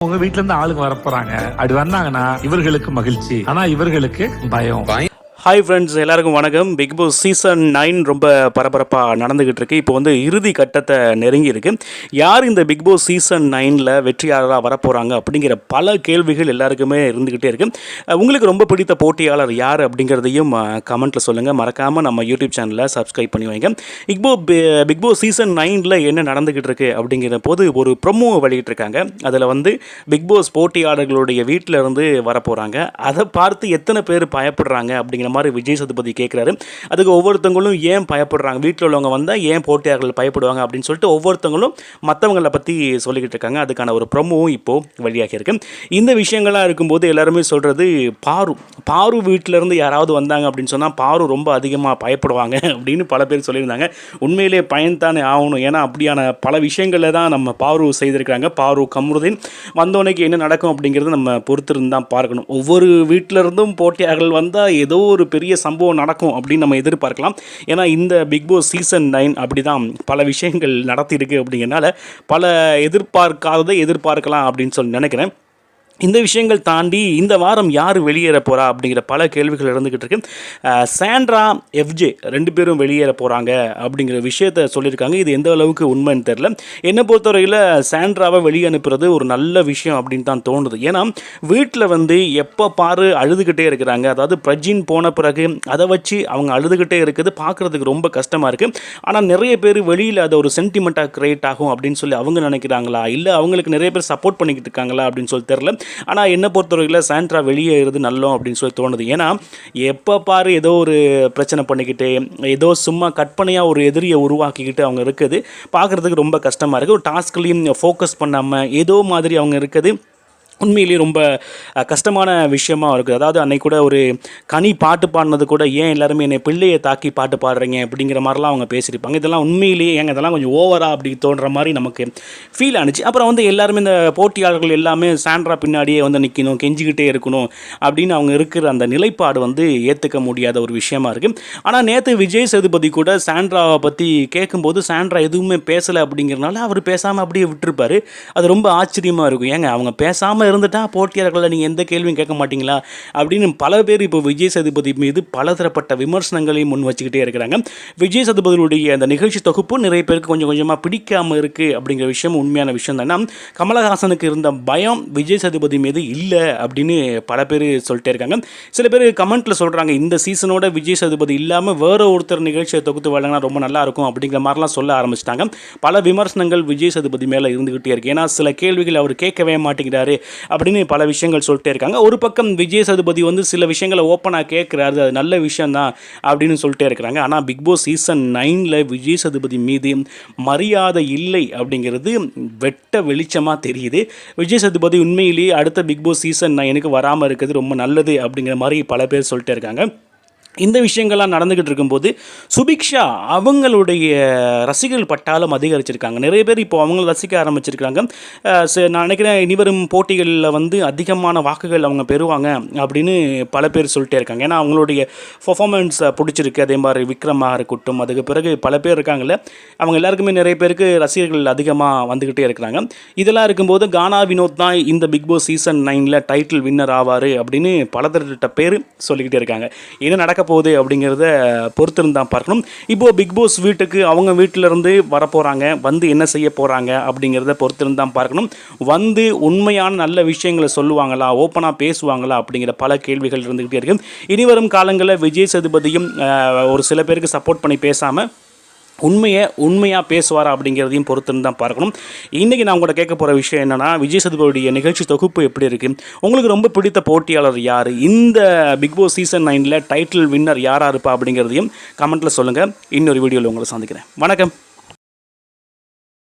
உங்க வீட்டுல இருந்து ஆளுங்க வரப்போறாங்க. அப்படி வந்தாங்கன்னா இவர்களுக்கு மகிழ்ச்சி, ஆனா இவர்களுக்கு பயம். ஹாய் ஃப்ரெண்ட்ஸ், எல்லாருக்கும் வணக்கம். பிக் பாஸ் சீசன் 9 ரொம்ப பரபரப்பாக நடந்துகிட்டு இருக்கு. இப்போ வந்து இறுதி கட்டத்தை நெருங்கி இருக்கு. யார் இந்த பிக் பாஸ் சீசன் 9ல் வெற்றியாளராக வரப்போகிறாங்க அப்படிங்கிற பல கேள்விகள் எல்லாருக்குமே இருந்துக்கிட்டே இருக்கு. உங்களுக்கு ரொம்ப பிடித்த போட்டியாளர் யார் அப்படிங்கிறதையும் கமெண்ட்டில் சொல்லுங்கள். மறக்காமல் நம்ம யூடியூப் சேனலில் சப்ஸ்கிரைப் பண்ணி வைங்க. பிக் பாஸ் சீசன் 9ல் என்ன நடந்துக்கிட்டு இருக்கு அப்படிங்கிற போது ஒரு ப்ரொமோ வெளியிட்டிருக்காங்க. அதில் வந்து பிக் பாஸ் போட்டியாளர்களுடைய வீட்டில் இருந்து வரப்போகிறாங்க. அதை பார்த்து எத்தனை பேர் பயப்படுறாங்க அப்படிங்கிற மாதிரி விஜய் சேதுபதி கேட்குறாரு. அதுக்கு ஒவ்வொருத்தவங்களும் ஏன் பயப்படுறாங்க, வீட்டில் உள்ளவங்க வந்தால் ஏன் போட்டியாளர்கள் பயப்படுவாங்க அப்படின்னு சொல்லிட்டு ஒவ்வொருத்தவங்களும் மற்றவங்களை பற்றி சொல்லிக்கிட்டு இருக்காங்க. அதுக்கான ஒரு ப்ரொமோவும் இப்போது வெளியாகி இருக்கு. இந்த விஷயங்களாக இருக்கும்போது எல்லாருமே சொல்கிறது, பாரு வீட்டிலேருந்து யாராவது வந்தாங்க அப்படின்னு சொன்னால் பாரு ரொம்ப அதிகமாக பயப்படுவாங்க அப்படின்னு பல பேர் சொல்லியிருந்தாங்க. உண்மையிலே பயன்தானே ஆகணும். ஏன்னா அப்படியான பல விஷயங்களில் தான் நம்ம பாரு செய்திருக்கிறாங்க. பாரு கம்ருதீன் வந்தோடனே என்ன நடக்கும் அப்படிங்கிறது நம்ம பொறுத்திருந்து தான் பார்க்கணும். ஒவ்வொரு வீட்டிலிருந்தும் போட்டியாளர்கள் வந்தால் ஏதோ ஒரு பெரிய சம்பவம் நடக்கும் அப்படின்னு நம்ம எதிர்பார்க்கலாம். ஏன்னா இந்த பிக் பாஸ் சீசன் 9 அப்படி தான் பல விஷயங்கள் நடத்தியிருக்கு. அப்படிங்கிறனால பல எதிர்பார்க்காததை எதிர்பார்க்கலாம் அப்படின்னு சொல்லி நினைக்கிறேன். இந்த விஷயங்கள் தாண்டி இந்த வாரம் யார் வெளியேற போகிறா அப்படிங்கிற பல கேள்விகள் இருந்துக்கிட்டு இருக்கு. சாண்ட்ரா, எஃப்ஜே 2 பேரும் வெளியேற போகிறாங்க அப்படிங்கிற விஷயத்த சொல்லியிருக்காங்க. இது எந்த அளவுக்கு உண்மைன்னு தெரில. என்னை பொறுத்தவரையில் சாண்ட்ராவை வெளியே அனுப்புறது ஒரு நல்ல விஷயம் அப்படின்னு தான் தோணுது. ஏன்னா வீட்டில் வந்து எப்போ பாரு அழுதுகிட்டே இருக்கிறாங்க. அதாவது பிரஜின் போன பிறகு அதை வச்சு அவங்க அழுதுகிட்டே இருக்குது, பார்க்குறதுக்கு ரொம்ப கஷ்டமாக இருக்குது. ஆனால் நிறைய பேர் வெளியில் அதை ஒரு சென்டிமெண்ட்டாக க்ரியேட் ஆகும் அப்படின்னு சொல்லி அவங்க நினைக்கிறாங்களா, இல்லை அவங்களுக்கு நிறைய பேர் சப்போர்ட் பண்ணிக்கிட்டு இருக்காங்களா அப்படின்னு சொல்லி தெரில. ஆனால் என்னை பொறுத்தவரையில் சாண்ட்ரா வெளியேறது நல்லோம் அப்படின்னு சொல்லி தோணுது. ஏன்னா எப்போ பாரு ஏதோ ஒரு பிரச்சனை பண்ணிக்கிட்டு, ஏதோ சும்மா கற்பனையாக ஒரு எதிரியை உருவாக்கிக்கிட்டு அவங்க இருக்குது, பார்க்குறதுக்கு ரொம்ப கஷ்டமாக இருக்குது. ஒரு டாஸ்க்லேயும் ஃபோக்கஸ் பண்ணாமல் ஏதோ மாதிரி அவங்க இருக்குது. உண்மையிலேயே ரொம்ப கஷ்டமான விஷயமாக இருக்குது. அதாவது அன்னைக்கு கூட ஒரு கனி பாட்டு பாடினது கூட, ஏன் எல்லாருமே என்னை பிள்ளையை தாக்கி பாட்டு பாடுறீங்க அப்படிங்கிற மாதிரிலாம் அவங்க பேசியிருப்பாங்க. இதெல்லாம் உண்மையிலேயே இதெல்லாம் கொஞ்சம் ஓவராக அப்படி தோன்ற மாதிரி நமக்கு ஃபீல் ஆனிச்சு. அப்புறம் வந்து எல்லாருமே இந்த போட்டியாளர்கள் எல்லாமே சாண்ட்ரா பின்னாடியே வந்து நிற்கணும், கெஞ்சிக்கிட்டே இருக்கணும் அப்படின்னு அவங்க இருக்கிற அந்த நிலைப்பாடு வந்து ஏற்றுக்க முடியாத ஒரு விஷயமா இருக்குது. ஆனால் நேற்று விஜய் சேதுபதி கூட சாண்ட்ராவை பற்றி கேட்கும்போது சாண்ட்ரா எதுவுமே பேசலை அப்படிங்கிறனால அவர் பேசாமல் அப்படியே விட்டுருப்பார். அது ரொம்ப ஆச்சரியமாக இருக்கும். அவங்க பேசாமல் இருந்துட்டா போட்டியாளர்களை நீங்கள் எந்த கேள்வியும் கேட்க மாட்டீங்களா அப்படின்னு பல பேர் இப்போ விஜய் சேதுபதி மீது பலதரப்பட்ட விமர்சனங்களையும் முன் வச்சுக்கிட்டே இருக்கிறாங்க. விஜய் சேதுபதியுடைய அந்த நிகழ்ச்சி தொகுப்பு நிறைய பேருக்கு கொஞ்சம் கொஞ்சமாக பிடிக்காமல் இருக்குது அப்படிங்கிற விஷயம் உண்மையான விஷயம் தான். கமலஹாசனுக்கு இருந்த பயம் விஜய் சேதுபதி மீது இல்லை அப்படின்னு பல பேர் சொல்லிட்டே இருக்காங்க. சில பேர் கமெண்ட்டில் சொல்கிறாங்க, இந்த சீசனோட விஜய் சேதுபதி இல்லாமல் வேற ஒருத்தர் நிகழ்ச்சியை தொகுத்து வழங்கினா ரொம்ப நல்லாயிருக்கும் அப்படிங்கிற மாதிரிலாம் சொல்ல ஆரம்பிச்சிட்டாங்க. பல விமர்சனங்கள் விஜய் சேதுபதி மேலே இருந்துக்கிட்டே இருக்குது. ஏன்னா சில கேள்விகள் அவர் கேட்கவே மாட்டேங்கிறாரு அப்படின்னு பல விஷயங்கள் சொல்லிட்டே இருக்காங்க. ஒரு பக்கம் விஜய் சேதுபதி வந்து சில விஷயங்களை ஓப்பனாக கேட்குறாரு, அது நல்ல விஷயம்தான் அப்படின்னு சொல்லிட்டே இருக்கிறாங்க. ஆனால் பிக் பாஸ் சீசன் 9ல் விஜய் சேதுபதி மீது மரியாதை இல்லை அப்படிங்கிறது வெட்ட வெளிச்சமாக தெரியுது. விஜய் சேதுபதி உண்மையிலேயே அடுத்த பிக் பாஸ் சீசன் 9க்கு வராமல் இருக்கிறது ரொம்ப நல்லது அப்படிங்கிற மாதிரி பல பேர் சொல்லிட்டே இருக்காங்க. இந்த விஷயங்கள்லாம் நடந்துக்கிட்டு இருக்கும்போது சுபிக்ஷா அவங்களுடைய ரசிகர்கள் பட்டாளம் அதிகரிச்சிருக்காங்க. நிறைய பேர் இப்போ அவங்கள ரசிக்க ஆரம்பிச்சிருக்காங்க. நான் நினைக்கிறேன் இனிவரும் போட்டிகளில் வந்து அதிகமான வாக்குகள் அவங்க பெறுவாங்க அப்படின்னு பல பேர் சொல்லிட்டே இருக்காங்க. ஏன்னா அவங்களுடைய பர்ஃபார்மன்ஸ் பிடிச்சிருக்கு. அதே மாதிரி விக்ரமாக இருக்கட்டும், அதுக்கு பிறகு பல பேர் இருக்காங்கல்ல, அவங்க எல்லாருக்குமே நிறைய பேருக்கு ரசிகர்கள் அதிகமாக வந்துக்கிட்டே இருக்கிறாங்க. இதெல்லாம் இருக்கும்போது கானா வினோத் தான் இந்த பிக் பாஸ் சீசன் 9ல் டைட்டில் வின்னர் ஆவார் அப்படின்னு பலதரப்பட்ட பேர் சொல்லிக்கிட்டே இருக்காங்க. என்ன நடக்க போகுது அப்படிங்கிறத பொறுத்திருந்து தான் பார்க்கணும். இப்போது பிக் பாஸ் வீட்டுக்கு அவங்க வீட்டிலேருந்து வரப்போகிறாங்க, வந்து என்ன செய்ய போகிறாங்க அப்படிங்கிறத பொறுத்திருந்து தான் பார்க்கணும். வந்து உண்மையான நல்ல விஷயங்களை சொல்லுவாங்களா, ஓப்பனாக பேசுவாங்களா அப்படிங்கிற பல கேள்விகள் இருந்துக்கிட்டே இருக்கு. இனி வரும் காலங்களில் விஜய் சேதுபதியும் ஒரு சில பேருக்கு சப்போர்ட் பண்ணி பேசாமல் உண்மையாக பேசுவாரா அப்படிங்கிறதையும் பொறுத்துன்னு தான் பார்க்கணும். இன்றைக்கி நான் உங்கள்கிட்ட கேட்க போகிற விஷயம் என்னென்னா, விஜய் சேதுபதியுடைய நிகழ்ச்சி தொகுப்பு எப்படி இருக்குது, உங்களுக்கு ரொம்ப பிடித்த போட்டியாளர் யார், இந்த பிக் பாஸ் சீசன் 9ல் டைட்டில் வின்னர் யாராக இருப்பா அப்படிங்கிறதையும் கமெண்ட்டில் சொல்லுங்கள். இன்னொரு வீடியோவில் உங்களை சந்திக்கிறேன். வணக்கம்.